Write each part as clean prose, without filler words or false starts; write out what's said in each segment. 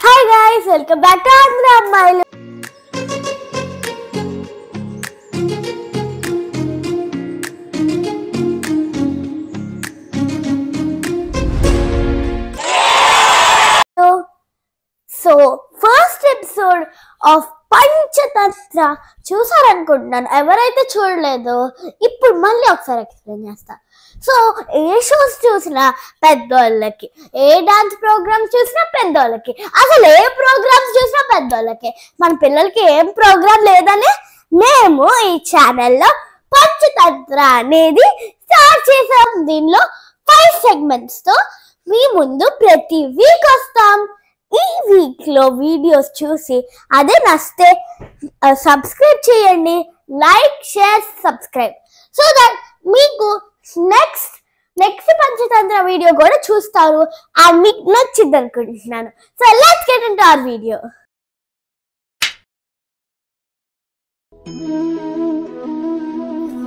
Hi guys, welcome back to Andhra Ammayilu. So, first episode of Panchatantra చూసారనుకుంటున్నాను. ఎవరైతే చూడలేదో ఇప్పుడు మళ్ళీ ఒకసారి ఎక్స్ప్లెయిన్ చేస్తా. సో ఏ షోస్ చూసినా పెద్దోళ్ళకి, ఏ డాన్స్ ప్రోగ్రామ్స్ చూసినా పెద్దోళ్ళకి, అసలు ఏ ప్రోగ్రామ్స్ చూసినా పెద్దోళ్ళకి. మన పిల్లలకి ఏం ప్రోగ్రామ్ లేదని మేము ఈ ఛానల్లో పంచతంత్ర అనేది స్టార్ట్ చేసాం. దీనిలో 5 segments తో మీ ముందు ప్రతి వీక్ వస్తాం. ఈ వీక్ లో వీడియోస్ చూసి అదే నచ్చితే సబ్స్క్రైబ్ చేయండి. Like, share, subscribe so that మీకు నెక్స్ట్ పంచతంత్ర వీడియో కూడా చూస్తారు. అండ్ మీకు నచ్చింది అనుకుంటున్నాను. So let's get into hour video.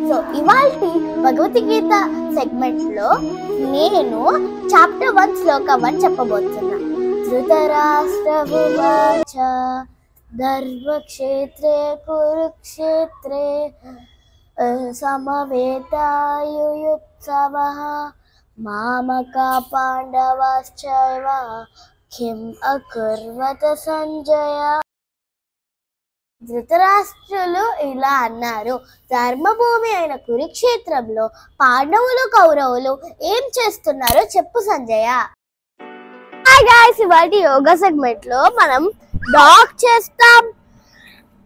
So ఇవాల్టి భగవద్గీత సెగ్మెంట్ లో నేను చాప్టర్ 1 శ్లోకం 1 చెప్పబోతున్నా. ధృతరాష్ట్రమువాచ ధర్మక్షేత్రే కురుక్షేత్రే సమవేతాయుయుత్సవః మామకా పాండవాశ్చైవ కిం అకుర్వత సంజయ. ధృతరాష్ట్రులు ఇలా అన్నారు, ధర్మభూమి అయిన కురుక్షేత్రంలో పాండవులు కౌరవులు ఏం చేస్తున్నారో చెప్పు సంజయ. హాయ్ గైస్, ఇవాళ యోగా సెగ్మెంట్ లో మనం డాగ్ చేస్తాం,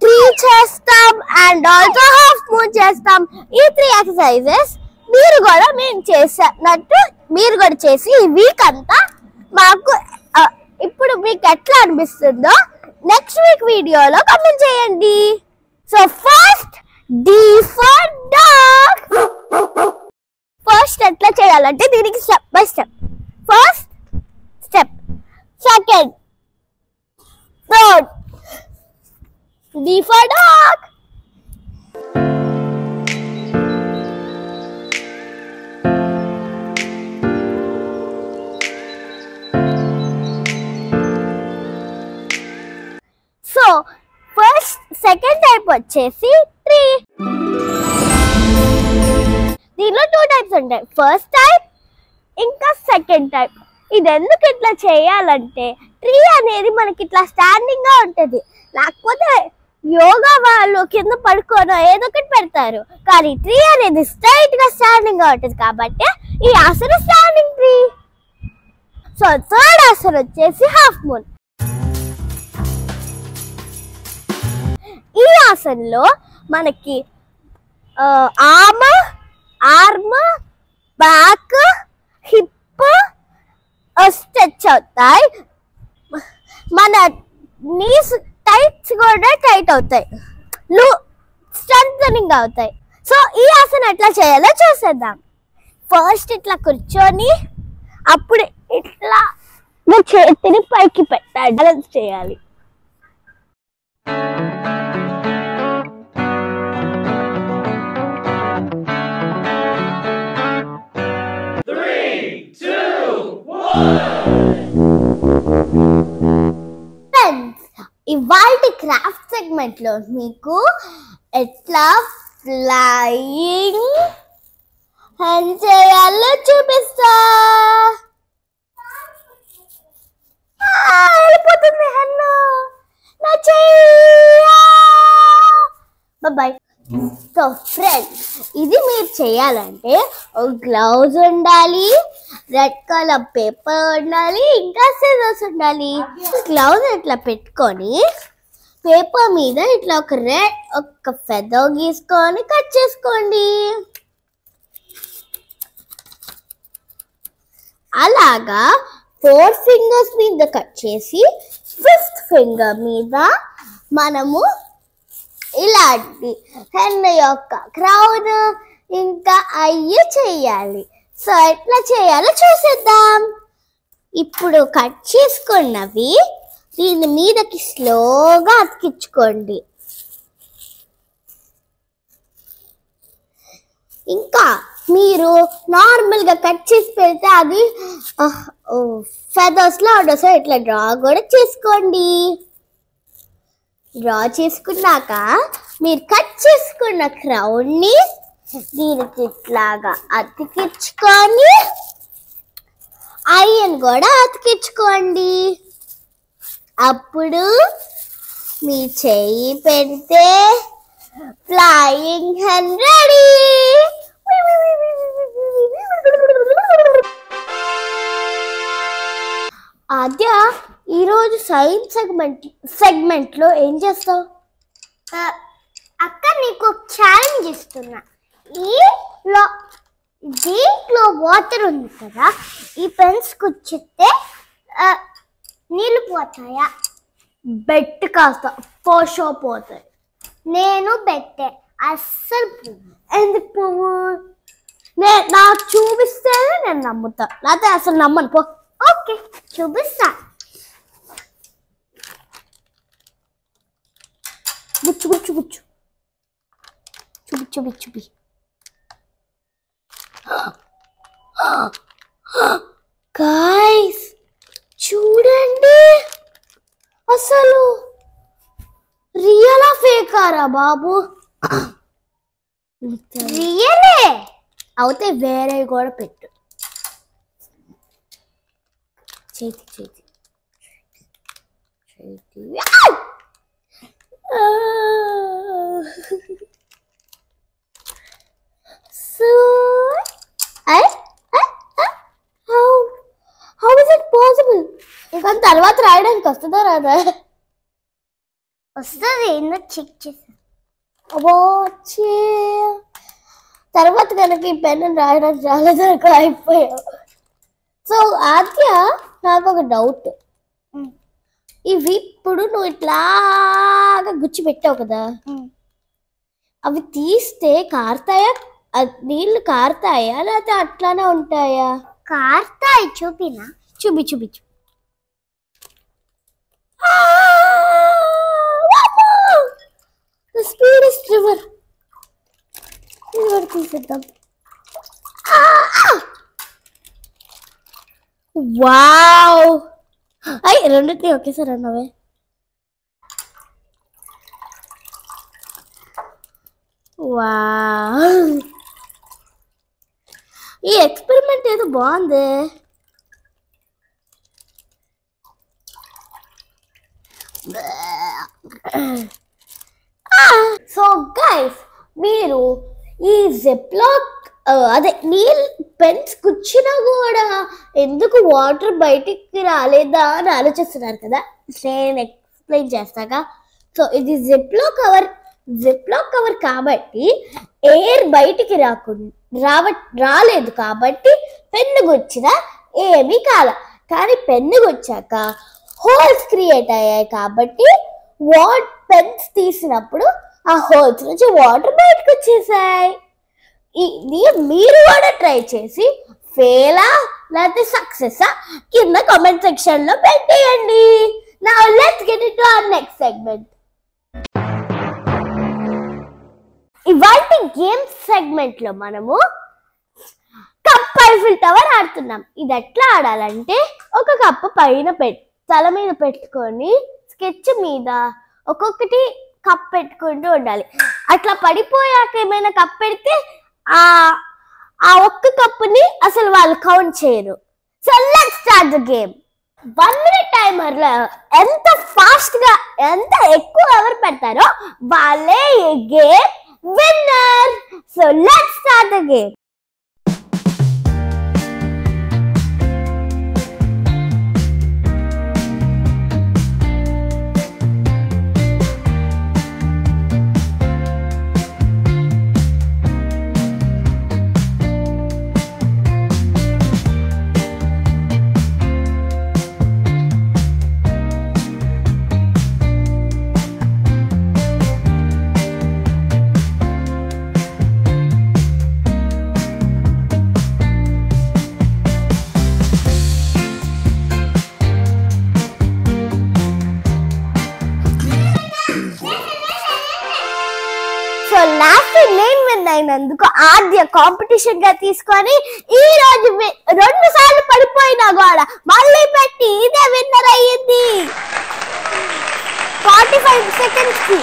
ట్రీ చేస్తాం అండ్ ఆల్సో హాఫ్ మూన్ చేస్తాం. ఈ 3 ఎక్సర్సైజెస్ మీరు కూడా మేము చేసినట్టు మీరు కూడా చేసి ఈ వీక్ అంతా మాకు ఇప్పుడు మీకు ఎట్లా అనిపిస్తుందో నెక్స్ట్ వీక్ వీడియోలో కామెంట్ చేయండి. So first D for dog. First ఎట్లా చేయాలంటే దీనికి step by step. First step, second, third. D for dog. So first second type వచ్చేసి ట్రీ. దీనిలో 2 types ఉంటాయి, ఫస్ట్ టైప్ ఇంకా సెకండ్ టైప్. ఇది ఎందుకు ఇట్లా చేయాలంటే ట్రీ అనేది మనకి ఇట్లా స్టాండింగ్ గా ఉంటది, లేకపోతే యోగా వాళ్ళు కింద పడుకోనో ఏదో ఒకటి పెడతారు. కానీ ట్రీ అనేది స్ట్రైట్ గా స్టాండింగ్ గా ఉంటుంది కాబట్టి ఈ ఆసనం స్టాండింగ్ ట్రీ. సో థర్డ్ ఆసనం వచ్చేసి హాఫ్ మూన్. ఈ ఆసనంలో మనకి ఆర్మ్, బ్యాక్, హిప్ స్ట్రెచ్ అవుతాయి. మన నీస్ టైట్స్ కూడా టైట్ అవుతాయి, స్ట్రెంథనింగ్ అవుతాయి. సో ఈ ఆసనం ఎట్లా చేయాలో చూసేద్దాం. ఫస్ట్ ఇట్లా కూర్చొని అప్పుడు ఇట్లా చేతిని పైకి పెట్టాలి, బ్యాలెన్స్ చేయాలి. ఇవాల్టి క్రాఫ్ట్ సెగ్మెంట్ లో మీకు ఎట్లా ఫ్లయింగ్ హ్యాండ్ చేయాలో చూపిస్తా. వెళ్ళిపోతుంది హన్ను నా చెయ్య. బాయ్. సో ఫ్రెండ్స్, ఇది మీరు చేయాలంటే గ్లౌజ్ ఉండాలి, రెడ్ కలర్ పేపర్ ఉండాలి, ఇంకా సిజర్స్ ఉండాలి. గ్లౌజ్ ఇట్లా పెట్టుకొని పేపర్ మీద ఇట్లా ఒక ఫెదర్ గీసుకొని కట్ చేసుకోండి. అలాగా 4 ఫింగర్స్ మీద కట్ చేసి 5th ఫింగర్ మీద మనము ఇలాంటి హెన్ యొక్క క్రౌన్ ఇంకా అయ్యి చేయాలి. సో ఎట్లా చేయాలో చూసేద్దాం. ఇప్పుడు కట్ చేసుకున్నవి దీని మీదకి స్లోగా అతికించుకోండి. ఇంకా మీరు నార్మల్గా కట్ చేసి పెడితే అది ఫెదర్స్లో ఉండదు. సో ఇట్లా డ్రా కూడా చేసుకోండి. డ్రా చేసుకున్నాక మీరు కట్ చేసుకున్న క్రౌన్ని దీనికి ఇట్లాగా అతికించుకొని ఐరన్ కూడా అతికించుకోండి. అప్పుడు మీ చెయ్యి పెడితే ఫ్లయింగ్ హ్యాండ్ రెడీ. ఆద్య, ఈరోజు సైన్స్ సెగ్మెంట్లో ఏం చేస్తావు? అక్క నీకు ఒక ఛాలెంజ్ ఇస్తున్నా. దీంట్లో వాటర్ ఉంది కదా, ఈ పెన్స్ కుచ్చితే నీళ్ళు పోతాయా? బెట్ కాస్త పోషో పోతాయి. నేను బెట్టే అస్సలు ఎందుకు పోవు? నాకు చూపిస్తేనే నేను నమ్ముతా, లేకపోతే అసలు నమ్మను. పో. ఓకే, చూపిస్తా. గుచ్చు గుచ్చు గుచ్చు చూపి చూపి చూపి. గాయ్స్ చూడండి, అసలు రియలా ఫేకారా బాబు? రియలే అవుతే వేరే కూడా పెట్టు. చేతి చేతి చేతి. So, how is it possible? కానీ తర్వాత రాయడానికి వస్తుందా రాదా? వస్తుంది. ఏందో చెక్ చేసా. వచ్చే తర్వాత కనుక ఈ పెన్ను రాయడానికి రాలేదనుకో అయిపోయావు. సో ఆద్య, నాకు ఒక డౌట్. ఇవి ఇప్పుడు నువ్వు ఇట్లాగా గుచ్చి పెట్టావు కదా, అవి తీస్తే కారుతాయా? నీళ్ళు కారుతాయా లేకపోతే అట్లానే ఉంటాయా? కారుతాయి. చూపినా? చూపి చూపించు. స్పీడ్ రివర్ తీసేద్దాం. వావ్, అయ్యి రెండింటినీ ఒకేసారి అన్నవే. వావ్, ఈ ఎక్స్పెరిమెంట్ ఏదో బాగుంది. సో గైస్, మీరు ఈ జిప్లాక్ అదే నీళ్ళు పెన్స్ కుచ్చినా కూడా ఎందుకు వాటర్ బయటికి రాలేదా అని ఆలోచిస్తున్నారు కదా. నేను ఎక్స్ప్లెయిన్ చేస్తాగా. సో ఇది జిప్లాక్ కవర్ కాబట్టి ఎయిర్ బయటికి రాలేదు కాబట్టి పెన్ను గుచ్చినా ఏమీ కాల. కానీ పెన్ను గుచ్చాక హోల్స్ క్రియేట్ అయ్యాయి కాబట్టి పెన్స్ తీసినప్పుడు ఆ హోల్స్ నుంచి వాటర్ బయటకు వచ్చేసాయి. ఇది మీరు కూడా ట్రై చేసి ఫెయిలా లేకపోతే సక్సెసా కింద కామెంట్ సెక్షన్ లో పెట్టేయండి. Now let's get it to our next segment. ఇవాల్టి గేమ్స్ సెగ్మెంట్ లో మనము కప్ ఐఫిల్ టవర్ ఆడుతున్నాం. ఇది ఎట్లా ఆడాలంటే, ఒక కప్పు పైన తల మీద పెట్టుకొని స్కెచ్ మీద ఒక్కొక్కటి కప్ పెట్టుకుంటూ ఉండాలి. అట్లా పడిపోయాక ఏమైనా కప్ పెడితే ఆ ఒక్క కప్పుని అసలు వాళ్ళు కౌంట్ చేయరు. So let's start the game. 1 minute timer లో ఎంత ఫాస్ట్ గా ఎంత ఎక్కువ ఎవరు పెడతారో వాళ్ళే ఈ game winner. So let's start the game. అయినందుకు ఆద్య కాంపిటీషన్ గా తీసుకొని ఈ రోజు 2 సార్లు పడిపోయినా కూడా మళ్ళీ పెట్టి ఇదే విన్నర్ అయ్యింది 45 seconds కి.